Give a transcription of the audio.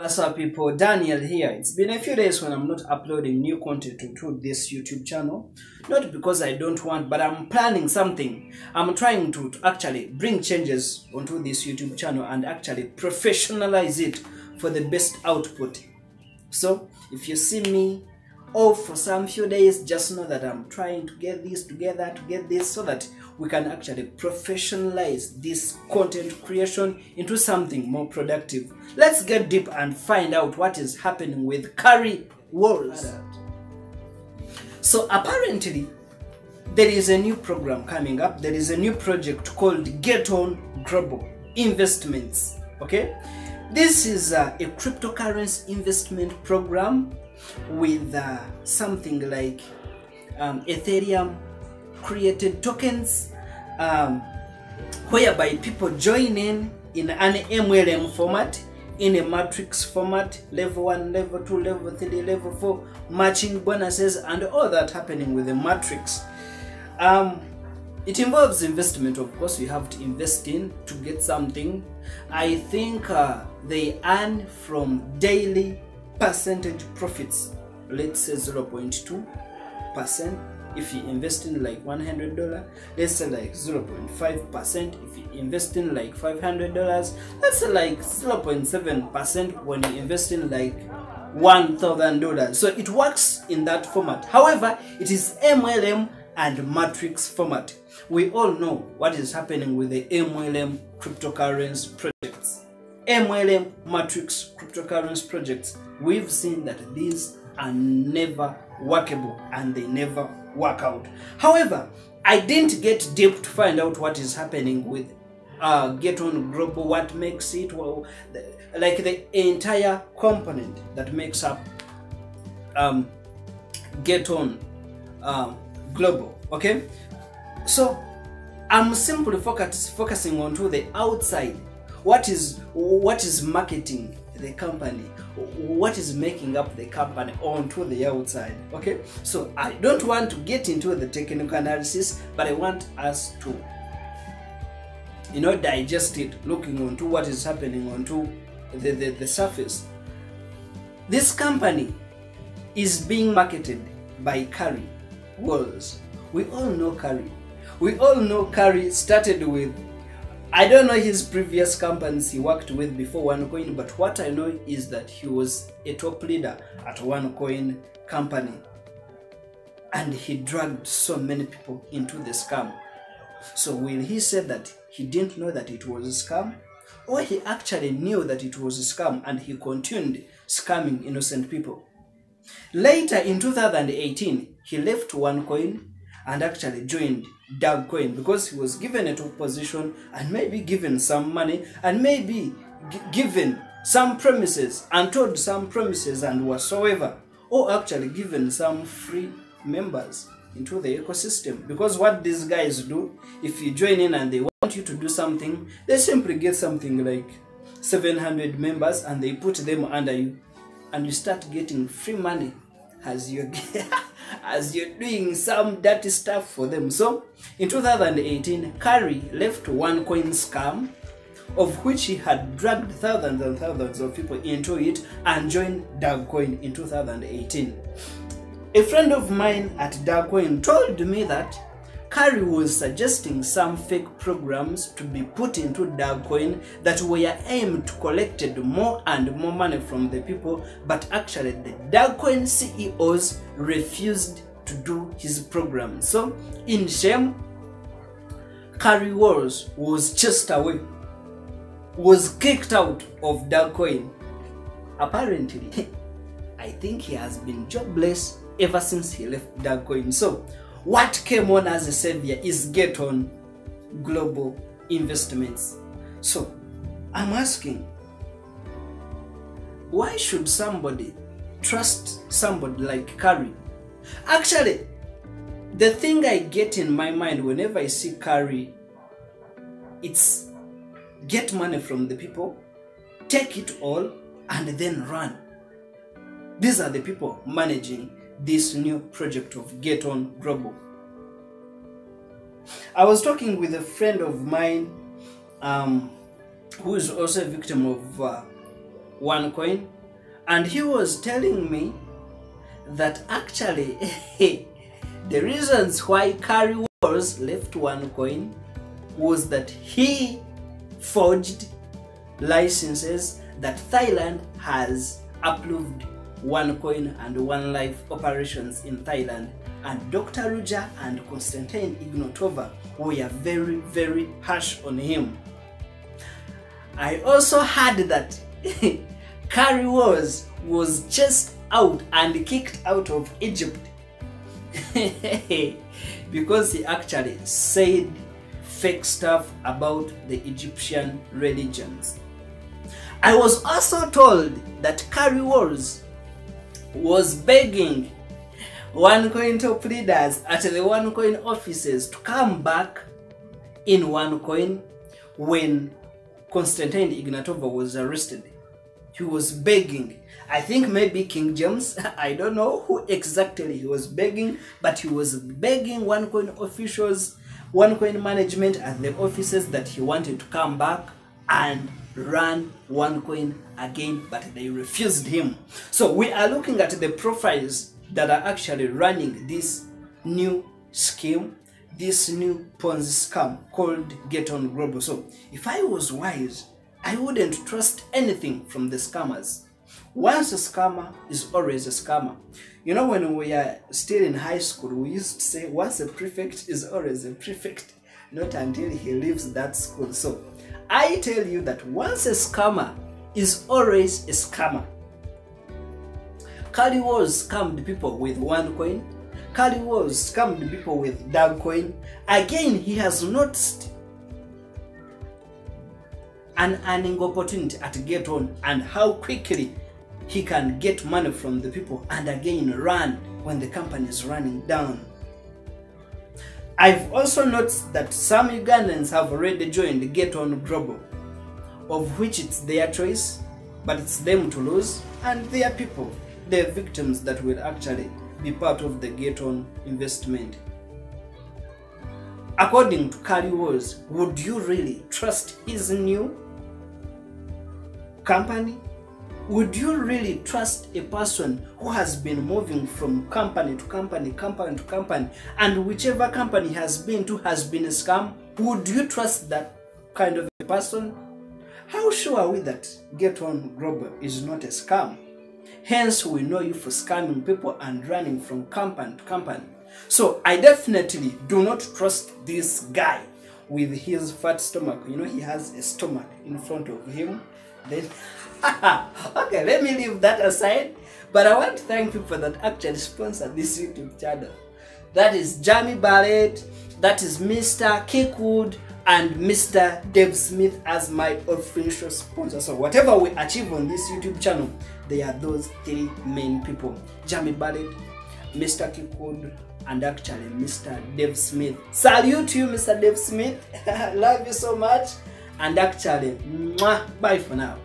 What's up people, Daniel here. It's been a few days when I'm not uploading new content to this YouTube channel. Not because I don't want, but I'm planning something. I'm trying to actually bring changes onto this YouTube channel and actually professionalize it for the best output. So if you see me off for some few days, just know that I'm trying to get this together, so that we can actually professionalize this content creation into something more productive. Let's get deep and find out what is happening with Kari Wahlroos. So apparently there is a new program coming up. There is a new project called GetOn Global Investments. Okay, this is a cryptocurrency investment program with something like Ethereum created tokens, whereby people join in an MLM format, in a matrix format, level 1, level 2, level 3, level 4, matching bonuses and all that happening with the matrix. It involves investment, of course. You have to invest in to get something. I think they earn from daily percentage profits, let's say 0.2%. if you invest in like $100, let's say like 0.5%. if you invest in like $500, let's say like 0.7% when you invest in like $1,000. So it works in that format. However, it is MLM and matrix format. We all know what is happening with the MLM cryptocurrency projects. MLM matrix cryptocurrency projects, we've seen that these are never workable and they never work out. However, I didn't get deep to find out what is happening with GetOn Global, what makes it, well, like the entire component that makes up GetOn Global. Okay, so I'm simply focusing on to the outside. What is marketing the company, what is making up the company onto the outside. Okay, so I don't want to get into the technical analysis, but I want us to digest it, looking onto what is happening onto the surface. This company is being marketed by Kari Wahlroos. We all know Kari. We all know Kari started with, I don't know his previous companies he worked with before OneCoin, but what I know is that he was a top leader at OneCoin company, and he dragged so many people into the scam. So will he say that he didn't know that it was a scam, or he actually knew that it was a scam and he continued scamming innocent people? Later in 2018, he left OneCoin and actually joined Drags OneCoin because he was given a top position and maybe given some money and maybe given some premises and told some premises and whatsoever, or actually given some free members into the ecosystem. Because what these guys do, if you join in and they want you to do something, they simply get something like 700 members and they put them under you, and you start getting free money as you're doing some dirty stuff for them. So in 2018, Kari left OneCoin scam, of which he had dragged thousands and thousands of people into it, and joined Drags OneCoin in 2018. A friend of mine at Drags OneCoin told me that Kari was suggesting some fake programs to be put into Drags OneCoin that were aimed to collect more and more money from the people, but actually the Drags OneCoin CEOs refused to do his program. So in shame, Kari Wahlroos was chased away, was kicked out of Drags OneCoin. Apparently, I think he has been jobless ever since he left Drags OneCoin. So what came on as a savior is GetOn Global Investments. So I'm asking, why should somebody trust somebody like Kari? Actually, the thing I get in my mind whenever I see Kari, it's get money from the people, take it all, and then run. These are the people managing this new project of GetOn Global. I was talking with a friend of mine who is also a victim of OneCoin, and he was telling me that actually the reasons why Kari Wahlroos left OneCoin was that he forged licenses that Thailand has approved OneCoin and OneLife operations in Thailand, and Dr. Ruja and Konstantin Ignatova were very, very harsh on him. I also heard that Kari Wahlroos was chased out and kicked out of Egypt because he actually said fake stuff about the Egyptian religions. I was also told that Kari Wahlroos was begging OneCoin top leaders at the OneCoin offices to come back in OneCoin when Konstantin Ignatova was arrested. He was begging. I think maybe King James, I don't know who exactly he was begging, but he was begging OneCoin officials, OneCoin management at the offices that he wanted to come back and run OneCoin again, but they refused him. So we are looking at the profiles that are actually running this new scheme, this new Ponzi scam called GetOn Global. So if I was wise, I wouldn't trust anything from the scammers. Once a scammer is always a scammer. You know, when we are still in high school, we used to say once a prefect is always a prefect, not until he leaves that school. So I tell you that once a scammer is always a scammer. Kari Wahlroos scammed people with OneCoin. Kari Wahlroos scammed people with Dogecoin. Again, he has noticed an earning opportunity at GetOn and how quickly he can get money from the people and again run when the company is running down. I've also noticed that some Ugandans have already joined GetOn Global, of which it's their choice, but it's them to lose, and their people, their victims that will actually be part of the GetOn investment. According to Kari Wahlroos, would you really trust his new company? Would you really trust a person who has been moving from company to company, company to company, and whichever company he has been to has been a scam? Would you trust that kind of a person? How sure are we that GetOn Global is not a scam? Hence, we know you for scamming people and running from company to company. So I definitely do not trust this guy with his fat stomach. You know, he has a stomach in front of him. Then okay, let me leave that aside. But I want to thank people that actually sponsor this YouTube channel. That is Jamie Barrett, that is Mr. Kickwood, and Mr. Dave Smith as my official sponsor. So whatever we achieve on this YouTube channel, they are those three main people: Jamie Barrett, Mr. Kickwood, and actually Mr. Dave Smith. Salute to you, Mr. Dave Smith. Love you so much. And actually, mwah, bye for now.